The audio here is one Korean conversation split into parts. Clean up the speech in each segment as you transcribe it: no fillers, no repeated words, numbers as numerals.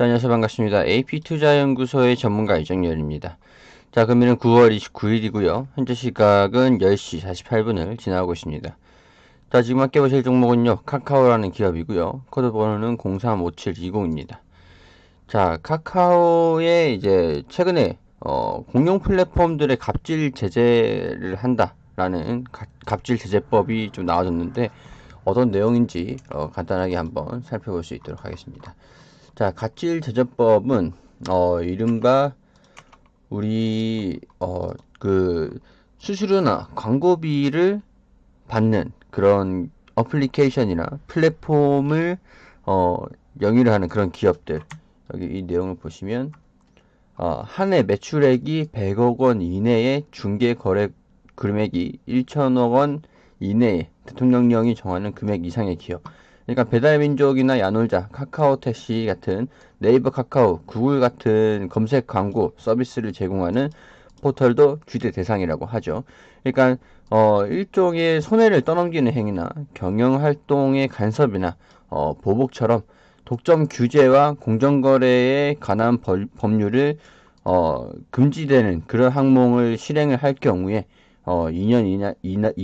자, 안녕하세요. 반갑습니다. AP투자연구소의 전문가 이정열입니다. 자, 금일은 9월 29일이고요. 현재 시각은 10시 48분을 지나고 있습니다. 자, 지금 함께 보실 종목은요. 카카오라는 기업이고요. 코드 번호는 035720입니다. 자, 카카오의 이제 최근에 공용 플랫폼들의 갑질 제재를 한다라는 갑질 제재법이 좀 나와졌는데 어떤 내용인지 간단하게 한번 살펴볼 수 있도록 하겠습니다. 자, 갑질 제재법은 이른바 우리 그 수수료나 광고비를 받는 그런 어플리케이션이나 플랫폼을 영위를 하는 그런 기업들, 여기 이 내용을 보시면 한 해 매출액이 100억 원 이내에 중개 거래 금액이 1천억 원 이내에 대통령령이 정하는 금액 이상의 기업. 그러니까 배달민족이나 야놀자, 카카오택시 같은 네이버 카카오, 구글 같은 검색 광고 서비스를 제공하는 포털도 규제 대상이라고 하죠. 그러니까 일종의 손해를 떠넘기는 행위나 경영활동의 간섭이나 보복처럼 독점 규제와 공정거래에 관한 법률을 금지되는 그런 항목을 실행을 할 경우에 2년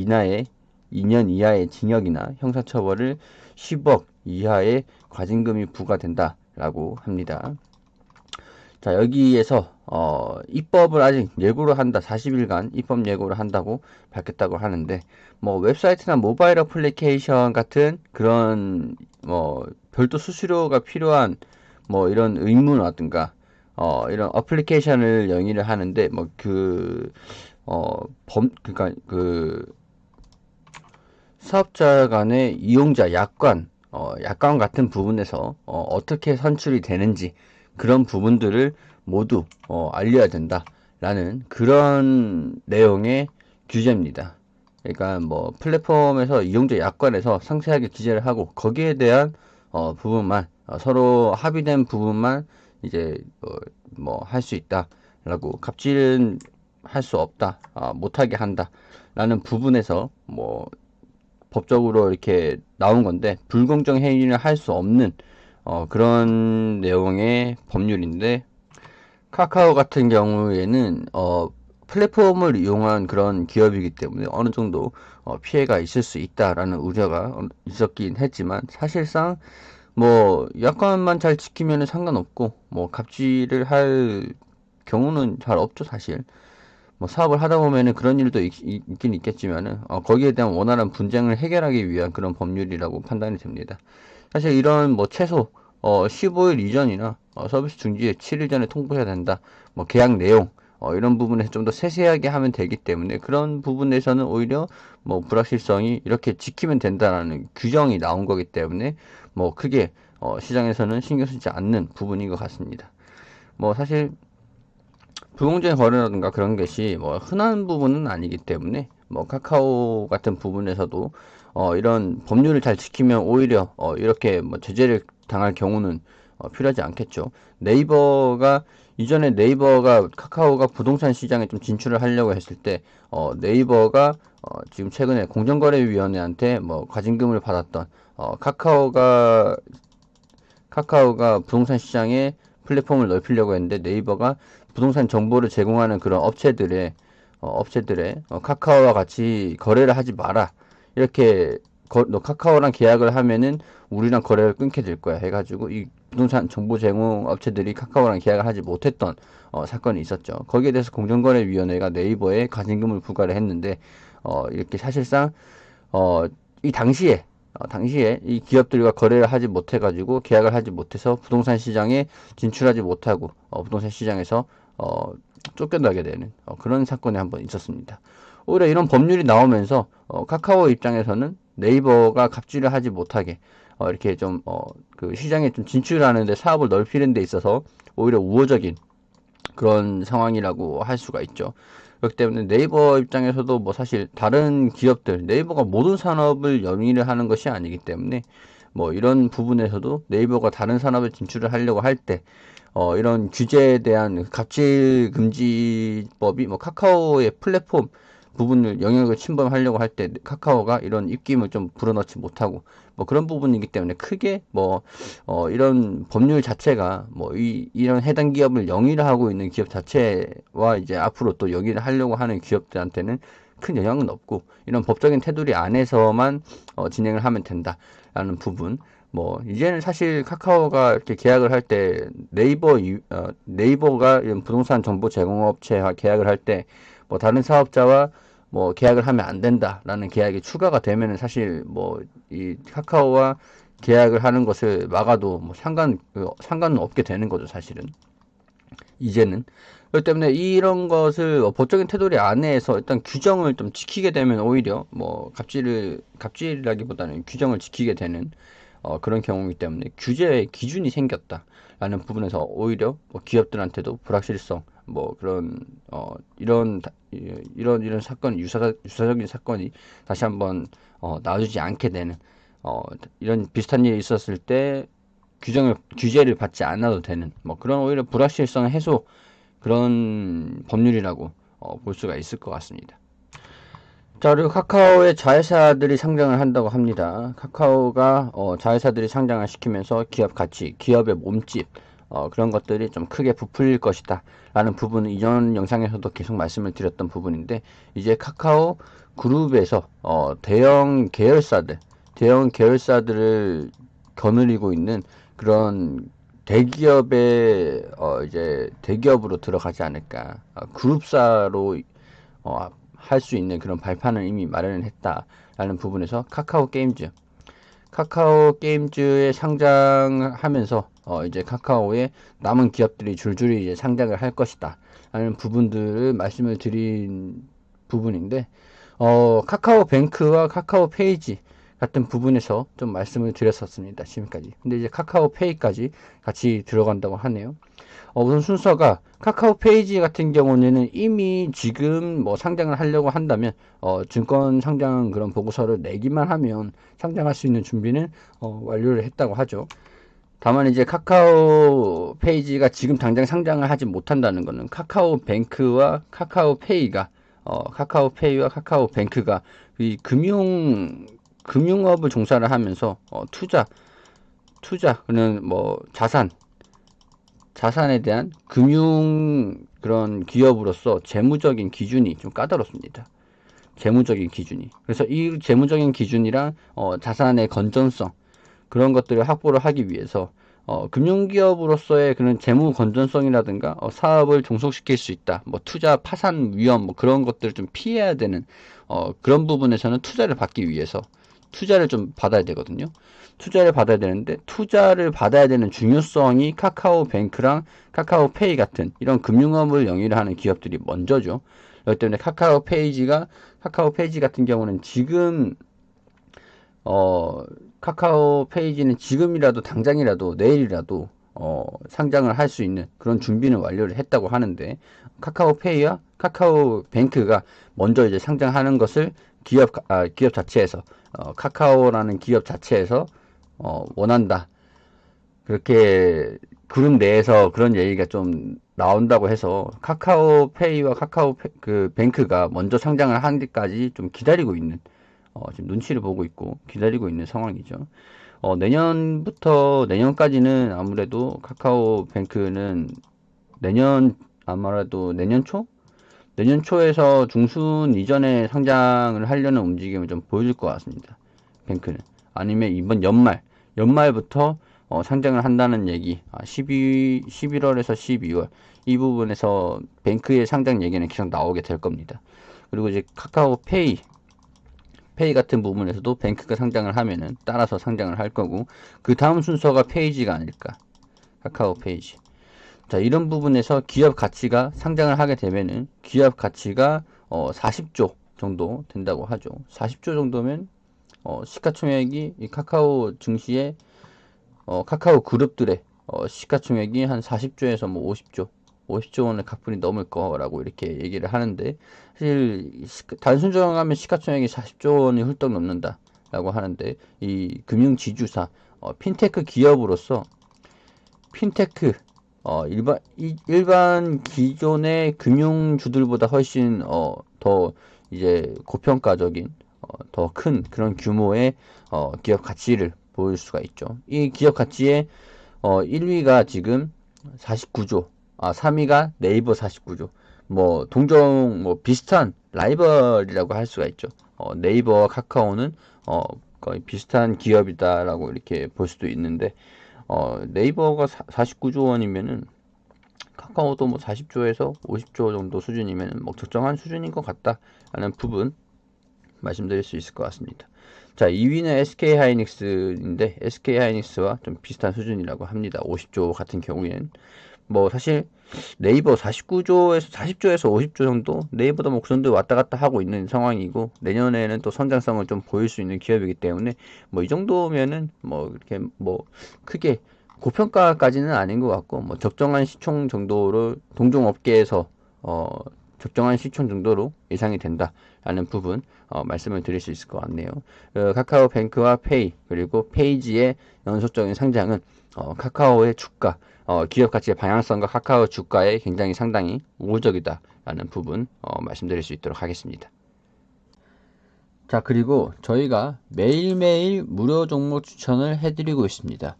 이하의 징역이나 형사처벌을 10억 이하의 과징금이 부과된다라고 합니다. 자, 여기에서 입법을 아직 예고를 한다. 40일간 입법 예고를 한다고 밝혔다고 하는데, 뭐 웹사이트나 모바일 어플리케이션 같은 그런 별도 수수료가 필요한 뭐 이런 의무라든가 이런 어플리케이션을 영위를 하는데 그러니까 그 사업자 간의 이용자 약관 같은 부분에서 어떻게 선출이 되는지 그런 부분들을 모두 알려야 된다라는 그런 내용의 규제입니다. 그러니까 뭐 플랫폼에서 이용자 약관에서 상세하게 기재를 하고 거기에 대한 부분만 서로 합의된 부분만 이제 뭐 할 수 있다라고 갑질은 할 수 없다, 못하게 한다라는 부분에서 뭐 법적으로 이렇게 나온 건데 불공정 행위를 할 수 없는 그런 내용의 법률인데 카카오 같은 경우에는 플랫폼을 이용한 그런 기업이기 때문에 어느 정도 피해가 있을 수 있다라는 우려가 있었긴 했지만 사실상 뭐 약관만 잘 지키면 상관없고 뭐 갑질을 할 경우는 잘 없죠 사실. 뭐 사업을 하다 보면은 그런 일도 있긴 있겠지만은 거기에 대한 원활한 분쟁을 해결하기 위한 그런 법률이라고 판단이 됩니다. 사실 이런 뭐 최소 15일 이전이나 서비스 중지에 7일 전에 통보해야 된다. 뭐 계약 내용 이런 부분에서 좀 더 세세하게 하면 되기 때문에 그런 부분에서는 오히려 뭐 불확실성이 이렇게 지키면 된다라는 규정이 나온 거기 때문에 뭐 크게 시장에서는 신경 쓰지 않는 부분인 것 같습니다. 뭐 사실 불공정의 거래라든가 그런 것이 뭐 흔한 부분은 아니기 때문에 뭐 카카오 같은 부분에서도 이런 법률을 잘 지키면 오히려 이렇게 뭐 제재를 당할 경우는 필요하지 않겠죠. 네이버가 이전에 네이버가 카카오가 부동산 시장에 좀 진출을 하려고 했을 때 네이버가 지금 최근에 공정거래위원회한테 뭐 과징금을 받았던 카카오가 부동산 시장에 플랫폼을 넓히려고 했는데 네이버가 부동산 정보를 제공하는 그런 업체들의 카카오와 같이 거래를 하지 마라. 이렇게 너 카카오랑 계약을 하면은 우리랑 거래를 끊게 될 거야 해가지고 이 부동산 정보 제공 업체들이 카카오랑 계약을 하지 못했던 사건이 있었죠. 거기에 대해서 공정거래위원회가 네이버에 과징금을 부과를 했는데 이렇게 사실상 이 당시에 이 기업들과 거래를 하지 못해가지고 계약을 하지 못해서 부동산 시장에 진출하지 못하고 부동산 시장에서 쫓겨나게 되는 그런 사건이 한번 있었습니다. 오히려 이런 법률이 나오면서 카카오 입장에서는 네이버가 갑질을 하지 못하게 이렇게 좀 그 시장에 좀 진출하는데 사업을 넓히는 데 있어서 오히려 우호적인 그런 상황이라고 할 수가 있죠. 그렇기 때문에 네이버 입장에서도 뭐 사실 다른 기업들, 네이버가 모든 산업을 영위를 하는 것이 아니기 때문에 뭐 이런 부분에서도 네이버가 다른 산업에 진출을 하려고 할 때 이런 규제에 대한 갑질 금지법이 뭐 카카오의 플랫폼 부분을 영역을 침범하려고 할 때 카카오가 이런 입김을 좀 불어넣지 못하고 뭐 그런 부분이기 때문에 크게 뭐 이런 법률 자체가 뭐 이런 해당 기업을 영위하고 있는 기업 자체와 이제 앞으로 또 영위를 하려고 하는 기업들한테는 큰 영향은 없고 이런 법적인 테두리 안에서만 진행을 하면 된다라는 부분. 뭐 이제는 사실 카카오가 이렇게 계약을 할 때 네이버가 이런 부동산 정보 제공업체와 계약을 할 때 뭐 다른 사업자와 뭐 계약을 하면 안 된다라는 계약이 추가가 되면은 사실 뭐 이 카카오와 계약을 하는 것을 막아도 뭐 상관은 없게 되는 거죠, 사실은. 이제는. 그렇기 때문에 이런 것을 법적인 테두리 안에서 일단 규정을 좀 지키게 되면 오히려 뭐 갑질이라기보다는 규정을 지키게 되는 그런 경우이기 때문에 규제의 기준이 생겼다라는 부분에서 오히려 뭐 기업들한테도 불확실성 뭐 그런 이런 사건 유사적인 사건이 다시 한번 나와주지 않게 되는 이런 비슷한 일이 있었을 때 규제를 받지 않아도 되는 뭐 그런 오히려 불확실성 해소 그런 법률이라고 볼 수가 있을 것 같습니다. 자, 그리고 카카오의 자회사들이 상장을 한다고 합니다. 카카오가 자회사들이 상장을 시키면서 기업 가치, 기업의 몸집 그런 것들이 좀 크게 부풀릴 것이다 라는 부분은 이전 영상에서도 계속 말씀을 드렸던 부분인데 이제 카카오 그룹에서 대형 계열사들을 거느리고 있는 그런 대기업의 이제 대기업으로 들어가지 않을까 그룹사로 할 수 있는 그런 발판을 이미 마련을 했다라는 부분에서 카카오 게임즈에 상장하면서 이제 카카오의 남은 기업들이 줄줄이 이제 상장을 할 것이다 라는 부분들을 말씀을 드린 부분인데 카카오뱅크와 카카오페이지 같은 부분에서 좀 말씀을 드렸었습니다 지금까지. 근데 이제 카카오페이까지 같이 들어간다고 하네요. 우선 순서가 카카오 페이지 같은 경우는 이미 지금 뭐 상장을 하려고 한다면 증권 상장 그런 보고서를 내기만 하면 상장할 수 있는 준비는 완료를 했다고 하죠. 다만 이제 카카오 페이지가 지금 당장 상장을 하지 못한다는 것은 카카오뱅크와 카카오페이와 카카오뱅크가 이 금융업을 종사를 하면서 투자는 뭐 자산에 대한 금융 그런 기업으로서 재무적인 기준이 좀 까다롭습니다. 재무적인 기준이. 그래서 이 재무적인 기준이랑 자산의 건전성 그런 것들을 확보를 하기 위해서 금융기업으로서의 그런 재무 건전성이라든가 사업을 종속시킬 수 있다. 뭐 투자 파산 위험 뭐 그런 것들을 좀 피해야 되는 그런 부분에서는 투자를 받기 위해서 투자를 좀 받아야 되거든요. 투자를 받아야 되는데 투자를 받아야 되는 중요성이 카카오뱅크랑 카카오페이 같은 이런 금융업을 영위를 하는 기업들이 먼저죠. 그렇기 때문에 카카오페이지 같은 경우는 지금 카카오페이지는 지금이라도 당장이라도 내일이라도 상장을 할 수 있는 그런 준비는 완료를 했다고 하는데 카카오페이와 카카오뱅크가 먼저 이제 상장하는 것을 기업 자체에서 카카오라는 기업 자체에서 원한다. 그렇게 그룹 내에서 그런 얘기가 좀 나온다고 해서 카카오페이와 뱅크가 먼저 상장을 하는 데까지 좀 기다리고 있는 지금 눈치를 보고 있고 기다리고 있는 상황이죠. 내년까지는 아무래도 카카오뱅크는 아마도 내년 초에서 중순 이전에 상장을 하려는 움직임을 좀 보여줄 것 같습니다. 뱅크는. 아니면 이번 연말부터 상장을 한다는 얘기, 11월에서 12월 이 부분에서 뱅크의 상장 얘기는 계속 나오게 될 겁니다. 그리고 이제 카카오페이 같은 부분에서도 뱅크가 상장을 하면은 따라서 상장을 할 거고 그 다음 순서가 페이지가 아닐까. 카카오 페이지. 자, 이런 부분에서 기업 가치가 상장을 하게 되면은 기업 가치가 40조 정도 된다고 하죠. 40조 정도면 시가총액이 이 카카오 증시의 카카오 그룹들의 시가총액이 한 40조에서 뭐 50조 원의 가뿐히 넘을 거라고 이렇게 얘기를 하는데 사실 단순 조정하면 시가총액이 40조 원이 훌떡 넘는다라고 하는데 이 금융지주사 핀테크 기업으로서 핀테크 일반 기존의 금융주들보다 훨씬 더 이제 고평가적인 더 큰 그런 규모의 기업 가치를 보일 수가 있죠. 이 기업 가치의 1위가 지금 49조, 3위가 네이버 49조. 뭐 동종 뭐 비슷한 라이벌이라고 할 수가 있죠. 네이버와 카카오는 거의 비슷한 기업이다라고 이렇게 볼 수도 있는데 네이버가 49조 원이면은 카카오도 뭐 40조에서 50조 정도 수준이면 뭐 적정한 수준인 것 같다라는 부분 말씀드릴 수 있을 것 같습니다. 자, 2위는 SK하이닉스인데 SK하이닉스와 좀 비슷한 수준이라고 합니다. 50조 같은 경우에는 뭐 사실 네이버 49조에서 40조에서 50조 정도 네이버도 뭐 그 정도 왔다 갔다 하고 있는 상황이고 내년에는 또 성장성을 좀 보일 수 있는 기업이기 때문에 뭐 이 정도면은 뭐 이렇게 뭐 크게 고평가까지는 아닌 것 같고 뭐 적정한 시총 정도로 동종업계에서 적정한 시총 정도로 예상이 된다라는 부분 말씀을 드릴 수 있을 것 같네요. 카카오뱅크와 페이 그리고 페이지의 연속적인 상장은 카카오의 주가 기업 가치의 방향성과 카카오 주가에 굉장히 상당히 우호적이다라는 부분 말씀드릴 수 있도록 하겠습니다. 자, 그리고 저희가 매일매일 무료 종목 추천을 해드리고 있습니다.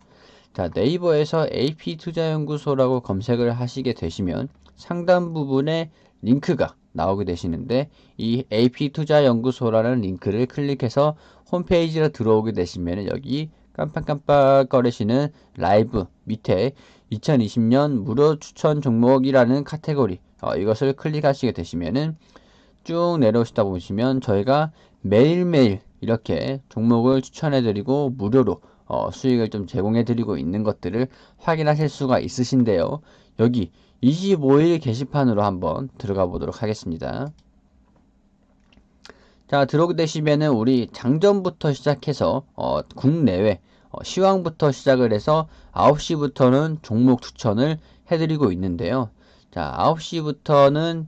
자, 네이버에서 AP투자연구소라고 검색을 하시게 되시면 상단 부분에 링크가 나오게 되시는데 이 AP투자연구소라는 링크를 클릭해서 홈페이지로 들어오게 되시면 여기 깜빡깜빡거리시는 라이브 밑에 2020년 무료 추천 종목이라는 카테고리 이것을 클릭하시게 되시면은 쭉 내려오시다 보시면 저희가 매일매일 이렇게 종목을 추천해드리고 무료로 수익을 좀 제공해드리고 있는 것들을 확인하실 수가 있으신데요. 여기 25일 게시판으로 한번 들어가 보도록 하겠습니다. 자, 들어오게 되시면은 우리 장전부터 시작해서 국내외 시황부터 시작을 해서 9시부터는 종목 추천을 해드리고 있는데요. 자, 9시부터는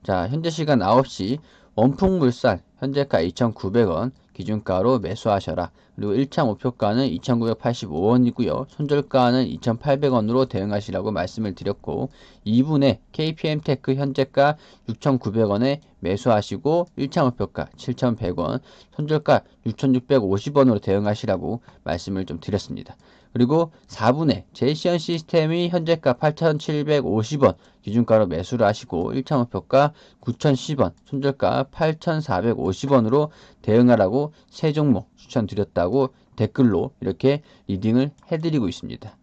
자, 현재 시간 9시 원풍물산 현재가 2,900원 기준가로 매수하셔라. 그리고 1차 목표가는 2,985원이고요. 손절가는 2,800원으로 대응하시라고 말씀을 드렸고 2분에 KPM테크 현재가 6,900원에 매수하시고 1차 목표가 7,100원, 손절가 6,650원으로 대응하시라고 말씀을 좀 드렸습니다. 그리고 4분에 제이션 시스템이 현재가 8,750원 기준가로 매수를 하시고 1차 목표가 9,010원, 손절가 8,450원으로 대응하라고 세 종목 추천드렸다고 댓글로 이렇게 리딩을 해드리고 있습니다.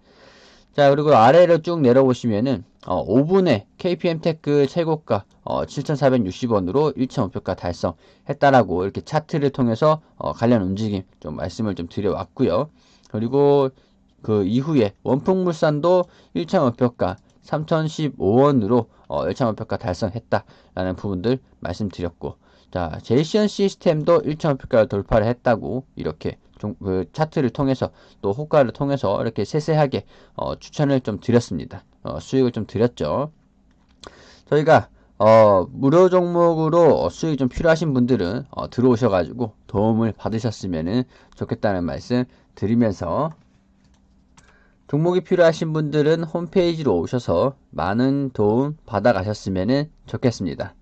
자, 그리고 아래로 쭉 내려보시면은 5분에 KPM테크 최고가 7,460원으로 1차 목표가 달성했다라고 이렇게 차트를 통해서 관련 움직임 좀 말씀을 좀 드려왔고요. 그리고 그 이후에 원풍물산도 1차 목표가 3,015원으로 1차 목표가 달성했다라는 부분들 말씀드렸고 자, 제이션 시스템도 1차 목표가를 돌파를 했다고 이렇게 그 차트를 통해서 또 호가를 통해서 이렇게 세세하게 추천을 좀 드렸습니다. 수익을 좀 드렸죠. 저희가 무료 종목으로 수익이 좀 필요하신 분들은 들어오셔가지고 도움을 받으셨으면 좋겠다는 말씀 드리면서 종목이 필요하신 분들은 홈페이지로 오셔서 많은 도움 받아가셨으면 좋겠습니다.